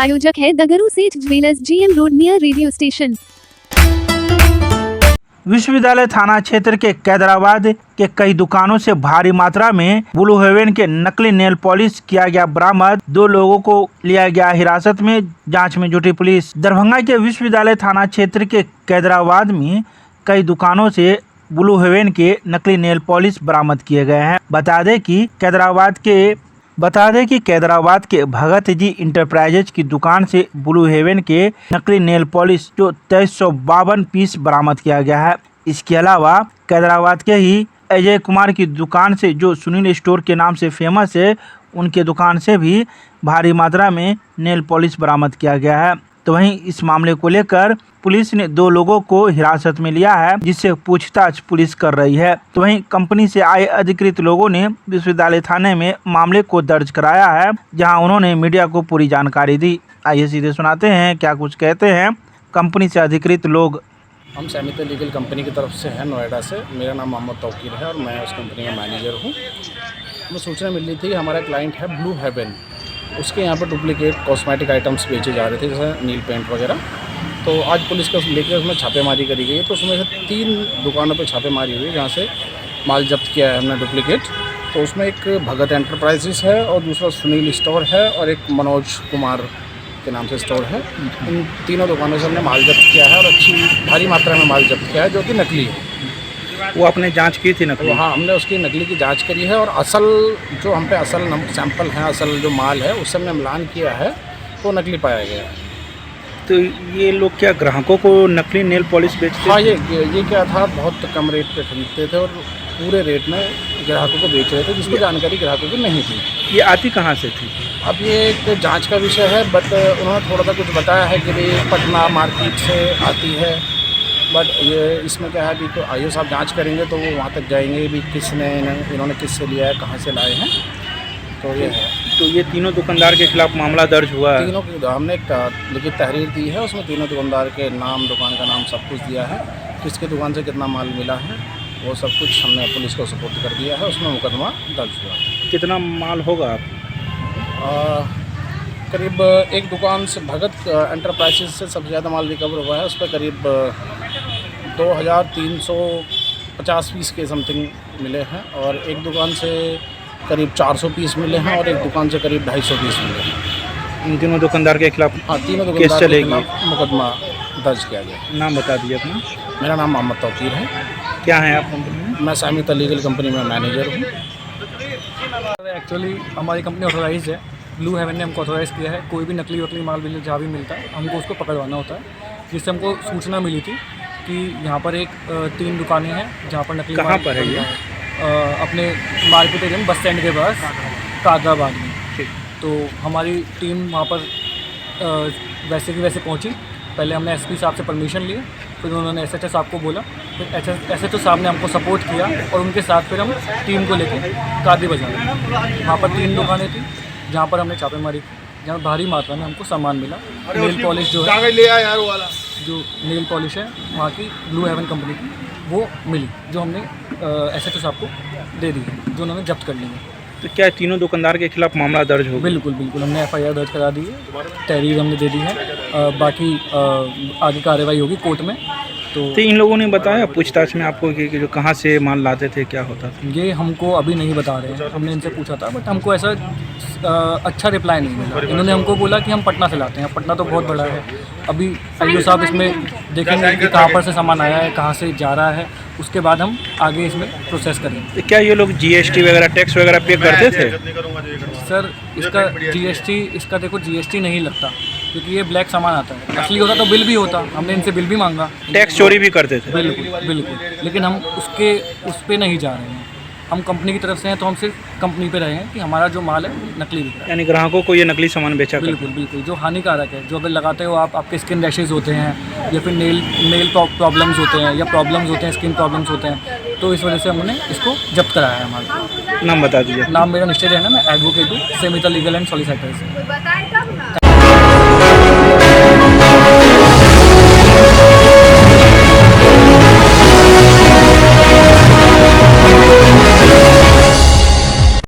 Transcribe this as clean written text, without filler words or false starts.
प्रायोजक है दगरू सेठ jewellers, GM road near radio station. विश्वविद्यालय थाना क्षेत्र के कैदराबाद के कई दुकानों से भारी मात्रा में ब्लू हेवन के नकली नेल पॉलिश किया गया बरामद। 2 लोगों को लिया गया हिरासत में। जांच में जुटी पुलिस। दरभंगा के विश्वविद्यालय थाना क्षेत्र के कैदराबाद में कई दुकानों से ब्लू हेवन के नकली नेल पॉलिश बरामद किए गए हैं। बता दें कि कैदराबाद के भगत जी इंटरप्राइजेज की दुकान से ब्लू हेवन के नकली नेल पॉलिश जो 2352 पीस बरामद किया गया है। इसके अलावा कैदराबाद के ही अजय कुमार की दुकान से जो सुनील स्टोर के नाम से फेमस है, उनके दुकान से भी भारी मात्रा में नेल पॉलिश बरामद किया गया है। तो वहीं इस मामले को लेकर पुलिस ने 2 लोगों को हिरासत में लिया है, जिससे पूछताछ पुलिस कर रही है। तो वहीं कंपनी से आए अधिकृत लोगों ने विश्वविद्यालय थाने में मामले को दर्ज कराया है, जहां उन्होंने मीडिया को पूरी जानकारी दी। आइए सीधे सुनाते हैं क्या कुछ कहते हैं कंपनी से अधिकृत लोग। हम सैमित लीगल कंपनी की तरफ से हैं, नोएडा से। मेरा नाम मोहम्मद तौकीर है और मैं उस कंपनी का मैनेजर हूँ। हमें सूचना मिल रही थी, हमारा क्लाइंट है ब्लू हेवन, उसके यहाँ पर डुप्लीकेट कॉस्मेटिक आइटम्स बेचे जा रहे थे, जैसे नील पेंट वगैरह। तो आज पुलिस को लेकर उसमें छापेमारी करी गई है। तो उसमें से 3 दुकानों पे छापेमारी हुई, जहाँ से माल जब्त किया है हमने डुप्लीकेट। तो उसमें एक भगत एंटरप्राइजेस है और दूसरा सुनील स्टोर है और एक मनोज कुमार के नाम से स्टोर है। इन तीनों दुकानों से हमने माल जब्त किया है और अच्छी भारी मात्रा में माल जब्त किया है, जो कि नकली है। वो आपने जांच की थी नकली? हाँ, हमने उसकी नकली की जांच करी है और असल जो हम पे असल सैंपल हैं, असल जो माल है, उससे हमने मिलान किया है तो नकली पाया गया है। तो ये लोग क्या ग्राहकों को नकली नेल पॉलिश बेचते? हाँ, ये क्या था, बहुत कम रेट पे खरीदते थे और पूरे रेट में ग्राहकों को बेच रहे थे, जिसकी जानकारी ग्राहकों को नहीं थी। ये आती कहाँ से थी? अब ये एक जांच का विषय है, बट उन्होंने थोड़ा सा कुछ बताया है कि ये पटना मार्केट से आती है। बट ये इसमें क्या है, अभी तो आईओ साहब जांच करेंगे तो वो वहाँ तक जाएंगे भी इन्होंने किससे लिया है, कहाँ से लाए हैं। तो ये है। तो ये तीनों दुकानदार के खिलाफ मामला दर्ज हुआ है? तीनों की हमने एक लिखित तहरीर दी है, उसमें तीनों दुकानदार के नाम, दुकान का नाम, सब कुछ दिया है। किसके दुकान से कितना माल मिला है वो सब कुछ हमने पुलिस को सपोर्ट कर दिया है। उसमें मुकदमा दर्ज हुआ। कितना माल होगा? करीब एक दुकान से भगत एंटरप्राइजेज से सबसे ज़्यादा माल रिकवर हुआ है। उस पर करीब 2350 पीस के समथिंग मिले हैं और एक दुकान से करीब 400 पीस मिले हैं और एक दुकान से करीब 250 पीस मिले हैं। इन तीनों दुकानदार के खिलाफ? हाँ, तीनों केस दुकानदार चलेगी? के खिलाफ मुकदमा दर्ज किया गया। नाम बता दीजिए अपना। मेरा नाम मोहम्मद तौकीर है। क्या है आप कंपनी में? मैं सैमित लीगल कंपनी में मैनेजर हूँ। एक्चुअली हमारी कंपनी ऑथोराइज है, ब्लू हेवन ने हमको ऑथोराइज़ किया है। कोई भी नकली माल जहाँ भी मिलता है हमको उसको पकड़वाना होता है। जिससे हमको सूचना मिली थी कि यहाँ पर 3 दुकानें हैं जहाँ पर नकली। कहाँ पर है ये? अपने मार्केट एरिया में, बस स्टैंड के पास, कादराबाद में। तो हमारी टीम वहाँ पर वैसे की वैसे पहुँची। पहले हमने एसपी साहब से परमिशन ली, फिर उन्होंने एसएचओ साहब को बोला, फिर एसएचओ साहब ने हमको सपोर्ट किया और उनके साथ फिर हम टीम को लेकर कादी बाजार, वहाँ पर 3 दुकानें थी जहाँ पर हमने छापेमारी की, जहाँ भारी मात्रा में हमको सामान मिला। नेल पॉलिश जो है, जो नेल पॉलिश है वहाँ की ब्लू हेवन कंपनी की, वो मिली, जो हमने एसएचओ साहब को दे दी, जो उन्होंने जब्त कर ली है। तो क्या तीनों दुकानदार के खिलाफ मामला दर्ज होगा? बिल्कुल, हमने एफआईआर दर्ज करा दी है, तहरीर हमने दे दी है। बाकी आगे कार्रवाई होगी कोर्ट में। तो इन लोगों ने बताया पूछताछ में आपको कि जो कहाँ से माल लाते थे, क्या होता था? ये हमको अभी नहीं बता रहे हैं। हमने इनसे पूछा था, बट हमको ऐसा अच्छा रिप्लाई नहीं मिला। इन्होंने हमको बोला कि हम पटना से लाते हैं। पटना तो बहुत बड़ा है। अभी आईओ साहब इसमें देखेंगे कि कहाँ पर से सामान आया है, कहाँ से जा रहा है, उसके बाद हम आगे इसमें प्रोसेस करेंगे। तो क्या ये लोग जीएसटी वगैरह, टैक्स वगैरह पे करते थे? सर, इसका जीएसटी नहीं लगता, क्योंकि ये ब्लैक सामान आता है। असली होता तो बिल भी होता, हमने इनसे बिल भी मांगा। टैक्स चोरी भी करते थे? बिल्कुल, लेकिन हम उस पर नहीं जा रहे हैं। हम कंपनी की तरफ से हैं तो हम सिर्फ कंपनी पे रहे हैं कि हमारा जो माल है नकली बिक रहा है। यानी ग्राहकों को ये नकली सामान बेचा? बिल्कुल, जो हानिकारक है, जो अगर लगाते हो आपके स्किन रैशेज़ होते हैं या फिर नेल प्रॉब्लम्स होते हैं या प्रॉब्लम्स होते हैं, स्किन प्रॉब्लम्स होते हैं, तो इस वजह से हमने इसको जब्त कराया है हमारा। नाम बता दीजिए। नाम मेरा निश्चय है ना, मैं एडवोकेट हूँ, सैमित लीगल एंड सॉलिसिटर्स।